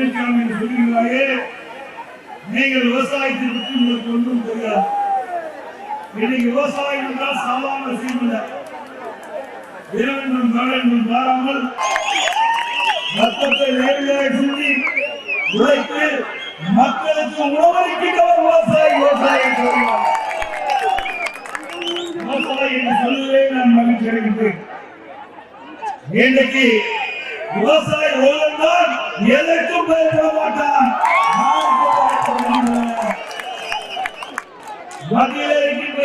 பழனிசாமி சொல்கிறாயே, நீங்கள் விவசாயத்தை பற்றி உங்களுக்கு ஒன்றும் தெரியாது. இன்னைக்கு விவசாயம் என்றால் சாதாரண விஷயம் இல்லை. இரவென்றும் நாளென்றும் மாறாமல் ரத்தத்தை நேரடியாக சிந்தி உழைத்து மக்களுக்கு உணவளிக்கின்றவர் விவசாயி. விவசாயி என்று சொல்லுவதே நான் மகிழ்ச்சி அடைகின்றேன். இன்றைக்கு விவசாய ரோகம்தான் எதற்கும் பயப்பட மாட்டான். மத்தியில் இருக்கின்ற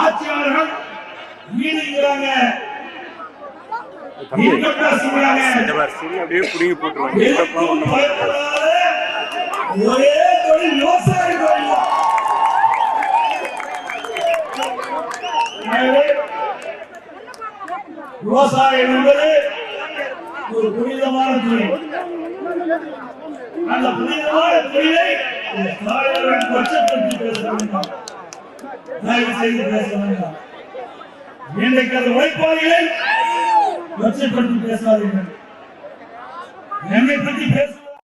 ஆட்சியாளர்கள் ஈடுகிறாங்க, ஒரே தொழில் விவசாய தொழில். விவசாயம் என்பது ஒரு புனிதமான தொழில். அந்த புனிதமான தொழிலை கொச்சப்படுத்தி பேச வேண்டாம், தயவு செய்து பேச வேண்டாம். இன்றைக்கு அந்த உழைப்பாளிகளை கொச்சப்படுத்தி பேசாதீர்கள். என்னை பற்றி பேச